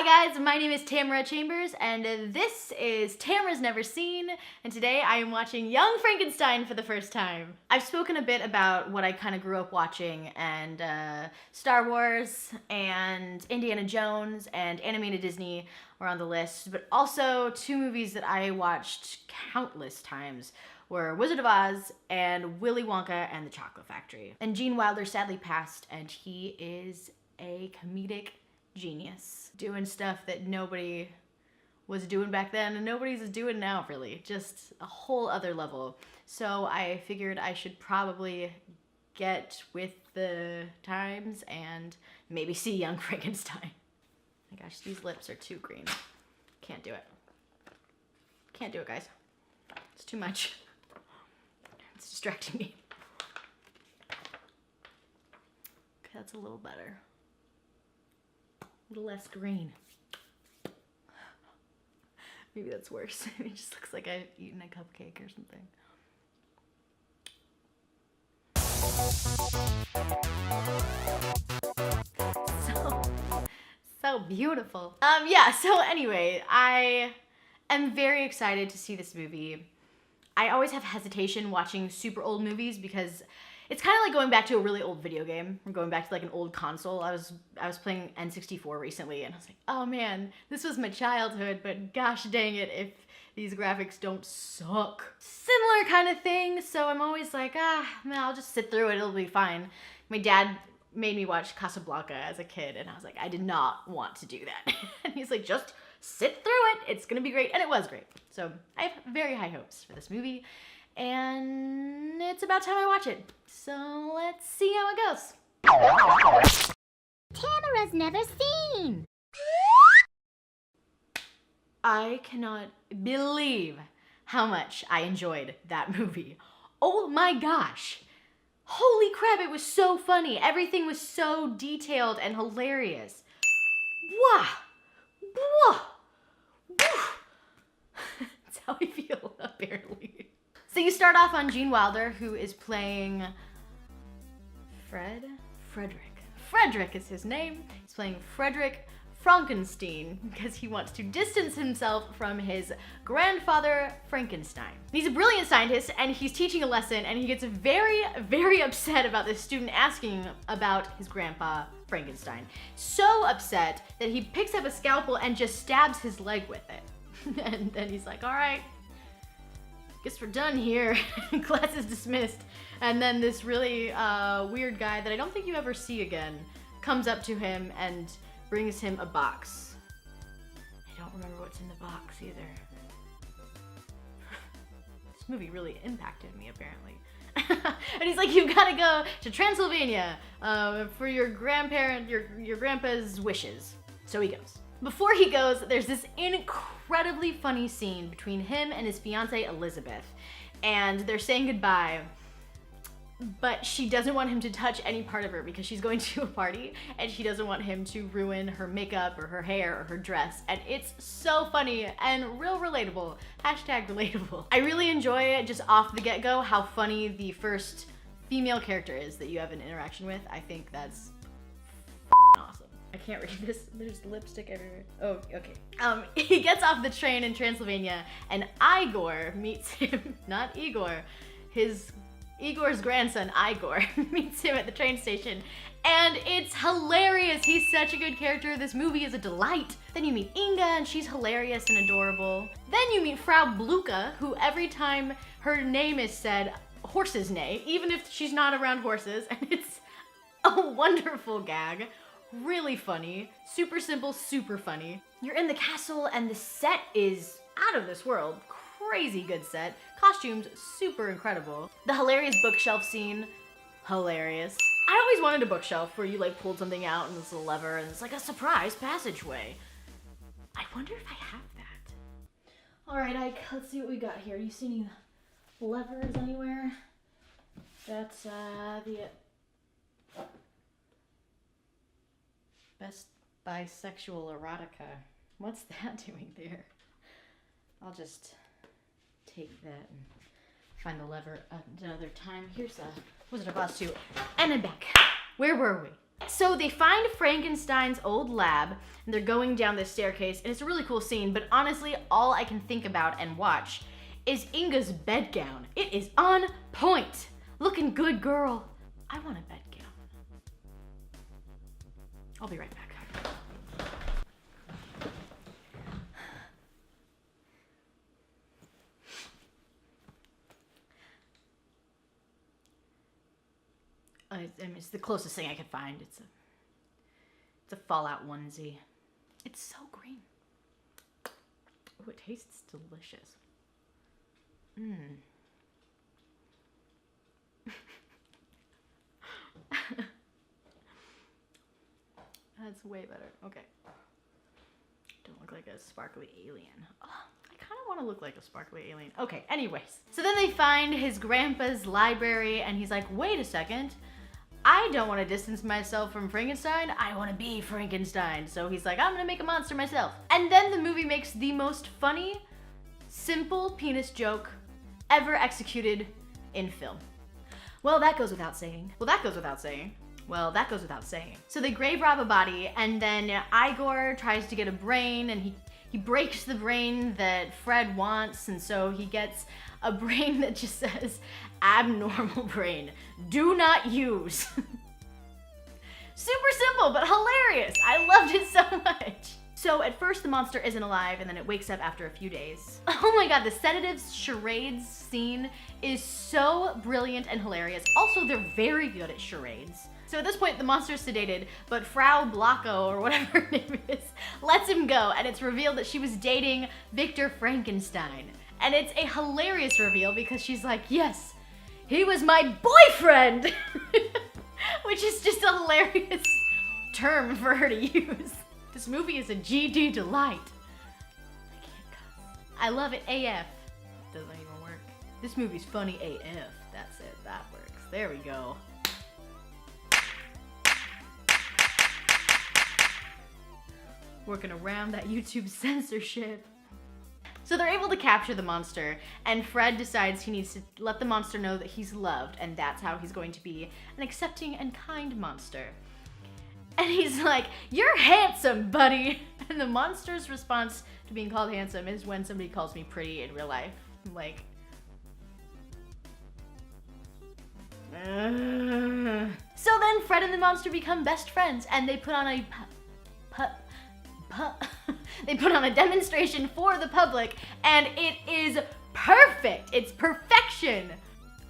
Hi guys, my name is Tamara Chambers, and this is Tamara's Never Seen, and today I am watching Young Frankenstein for the first time. I've spoken a bit about what I kind of grew up watching, and Star Wars, and Indiana Jones, and animated Disney were on the list, but also two movies that I watched countless times were Wizard of Oz and Willy Wonka and the Chocolate Factory. And Gene Wilder sadly passed, and he is a comedic genius, doing stuff that nobody was doing back then and nobody's doing now, really. Just a whole other level. So I figured I should probably get with the times and maybe see Young Frankenstein. My gosh, these lips are too green. Can't do it. Can't do it, guys. It's too much. It's distracting me. Okay, that's a little better. A little less green. Maybe that's worse. It just looks like I've eaten a cupcake or something. So beautiful. Yeah, so anyway, I am very excited to see this movie. I always have hesitation watching super old movies because it's kind of like going back to a really old video game, or going back to like an old console. I was playing N64 recently, and I was like, oh man, this was my childhood, but gosh dang it if these graphics don't suck. Similar kind of thing, so I'm always like, man, I'll just sit through it, it'll be fine. My dad made me watch Casablanca as a kid, and I was like, I did not want to do that. And he's like, just sit through it, it's gonna be great, and it was great. So I have very high hopes for this movie. And it's about time I watch it. So let's see how it goes. Tamara's Never Seen. I cannot believe how much I enjoyed that movie. Oh my gosh. Holy crap, it was so funny. Everything was so detailed and hilarious. Wah! Wah! That's how I feel, apparently. So you start off on Gene Wilder, who is playing Frederick. Frederick is his name. He's playing Frederick Frankenstein because he wants to distance himself from his grandfather, Frankenstein. He's a brilliant scientist, and he's teaching a lesson, and he gets very, very upset about this student asking about his grandpa, Frankenstein. So upset that he picks up a scalpel and just stabs his leg with it. And then he's like, all right, guess we're done here. Class is dismissed. And then this really weird guy that I don't think you ever see again comes up to him and brings him a box. I don't remember what's in the box either. This movie really impacted me, apparently. And he's like, you've got to go to Transylvania for your grandpa's wishes. So he goes. Before he goes, there's this incredibly funny scene between him and his fiancée Elizabeth, and they're saying goodbye, but she doesn't want him to touch any part of her because she's going to a party, and she doesn't want him to ruin her makeup or her hair or her dress, and it's so funny and real relatable. Hashtag relatable. I really enjoy it just off the get-go how funny the first female character is that you have an interaction with. I think that's awesome. I can't read this. There's lipstick everywhere. Oh, okay. He gets off the train in Transylvania, and Igor meets him, not Igor, Igor's grandson, Igor, meets him at the train station, and it's hilarious. He's such a good character. This movie is a delight. Then you meet Inga, and she's hilarious and adorable. Then you meet Frau Bluka, who every time her name is said, horses neigh, even if she's not around horses, and it's a wonderful gag. Really funny, super simple, super funny. You're in the castle and the set is out of this world. Crazy good set. Costumes, super incredible. The hilarious bookshelf scene, hilarious. I always wanted a bookshelf where you like pulled something out and there's a lever and it's like a surprise passageway. I wonder if I have that. All right, Ike, let's see what we got here. Do you see any levers anywhere? That's the Best Bisexual Erotica. What's that doing there? I'll just take that and find the lever another time. Here's Wizard of Oz 2. And I'm back. Where were we? So they find Frankenstein's old lab, and they're going down this staircase, and it's a really cool scene, but honestly, all I can think about and watch is Inga's bedgown. It is on point. Looking good, girl. I want a bedgown. I'll be right back. It's the closest thing I could find. It's a Fallout onesie. It's so green. Oh, it tastes delicious. That's way better. Okay. Don't look like a sparkly alien. Oh, I kind of want to look like a sparkly alien. Okay, anyways. So then they find his grandpa's library, and he's like, wait a second. I don't want to distance myself from Frankenstein. I want to be Frankenstein. So he's like, I'm going to make a monster myself. And then the movie makes the most funny, simple penis joke ever executed in film. Well, that goes without saying. Well, that goes without saying. Well, that goes without saying. So they grave rob a body, and then Igor tries to get a brain, and he breaks the brain that Fred wants, and so he gets a brain that just says, abnormal brain, do not use. Super simple, but hilarious. I loved it so much. So at first the monster isn't alive, and then it wakes up after a few days. Oh my god, the sedatives charades scene is so brilliant and hilarious. Also, they're very good at charades. So at this point, the monster's sedated, but Frau Blocko, or whatever her name is, lets him go, and it's revealed that she was dating Victor Frankenstein. And it's a hilarious reveal because she's like, yes, he was my boyfriend! Which is just a hilarious term for her to use. This movie is a GD delight. I can't cuss. I love it AF. Doesn't even work. This movie's funny AF. That's it, that works. There we go. Working around that YouTube censorship. So they're able to capture the monster, and Fred decides he needs to let the monster know that he's loved, and that's how he's going to be an accepting and kind monster. And he's like, you're handsome, buddy! And the monster's response to being called handsome is when somebody calls me pretty in real life. I'm like, So then Fred and the monster become best friends, and they put on a they put on a demonstration for the public, and it is perfect. It's perfection.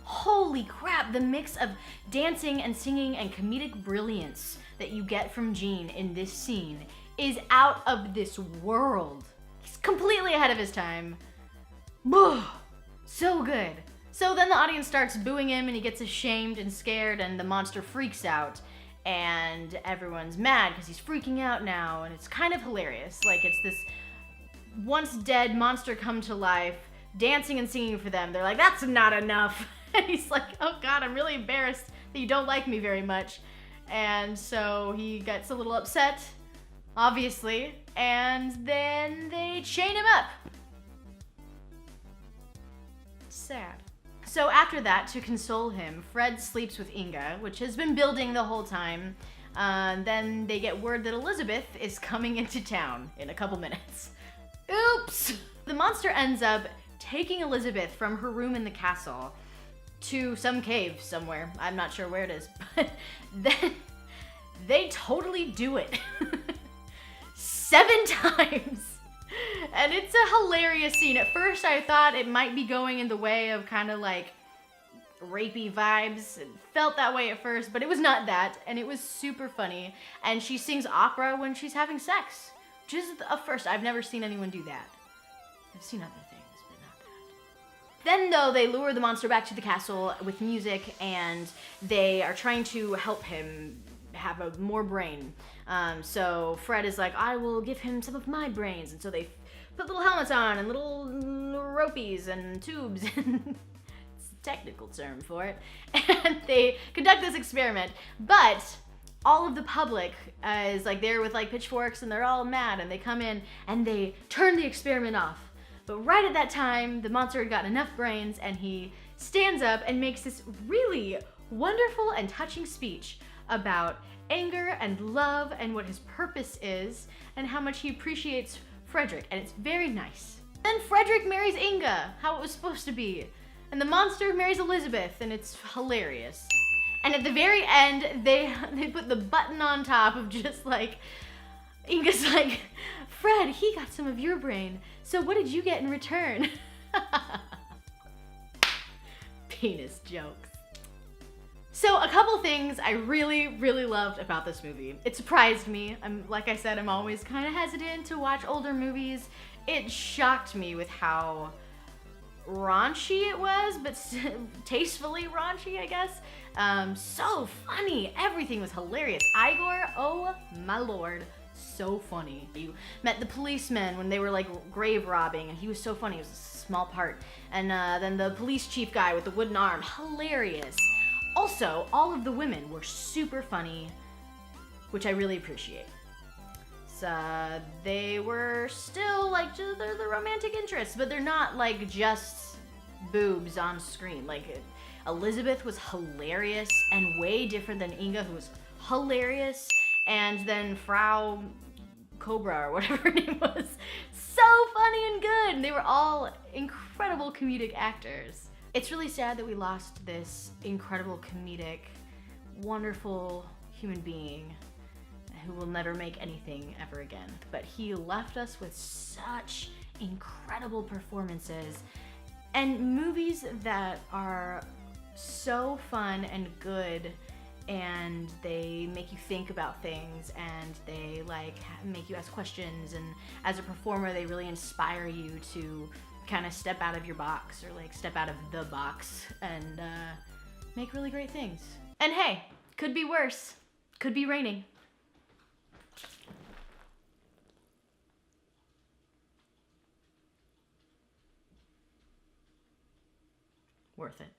Holy crap, the mix of dancing and singing and comedic brilliance that you get from Gene in this scene is out of this world. He's completely ahead of his time. So good. So then the audience starts booing him, and he gets ashamed and scared, and the monster freaks out. And everyone's mad because he's freaking out now, and it's kind of hilarious. Like, it's this once dead monster come to life, dancing and singing for them. They're like, that's not enough. And he's like, oh god, I'm really embarrassed that you don't like me very much. And so he gets a little upset, obviously, and then they chain him up. Sad. So after that, to console him, Fred sleeps with Inga, which has been building the whole time. Then they get word that Elizabeth is coming into town in a couple minutes. Oops! The monster ends up taking Elizabeth from her room in the castle to some cave somewhere. I'm not sure where it is, but then they totally do it. 7 times! And it's a hilarious scene. At first I thought it might be going in the way of kind of like rapey vibes. It felt that way at first, but it was not that, and it was super funny. And she sings opera when she's having sex, which is a first. I've never seen anyone do that. I've seen other things, but not that. Then though, they lure the monster back to the castle with music, and they are trying to help him have more brain. So Fred is like, I will give him some of my brains. And so they put little helmets on and little ropies and tubes. It's a technical term for it. And they conduct this experiment. But all of the public is like there with like pitchforks, and they're all mad, and they come in and they turn the experiment off. But right at that time, the monster had gotten enough brains, and he stands up and makes this really wonderful and touching speech about anger and love and what his purpose is and how much he appreciates Frederick, and it's very nice. Then Frederick marries Inga, how it was supposed to be. And the monster marries Elizabeth, and it's hilarious. And at the very end, they put the button on top of just like, Inga's like, Fred, he got some of your brain, so what did you get in return? Penis jokes. So a couple things I really, really loved about this movie. It surprised me. Like I said, I'm always kind of hesitant to watch older movies. It shocked me with how raunchy it was, but tastefully raunchy, I guess. So funny. Everything was hilarious. Igor, oh my lord, so funny. You met the policeman when they were like grave robbing, and he was so funny. It was a small part. And then the police chief guy with the wooden arm, hilarious. Also, all of the women were super funny, which I really appreciate. So they were still like, they're the romantic interests, but they're not like just boobs on screen. Like Elizabeth was hilarious and way different than Inga, who was hilarious, and then Frau Cobra or whatever her name was, so funny and good. And they were all incredible comedic actors. It's really sad that we lost this incredible comedic, wonderful human being who will never make anything ever again. But he left us with such incredible performances and movies that are so fun and good, and they make you think about things, and they like make you ask questions, and as a performer they really inspire you to kind of step out of your box, or like step out of the box and make really great things. And hey, could be worse. Could be raining. Worth it.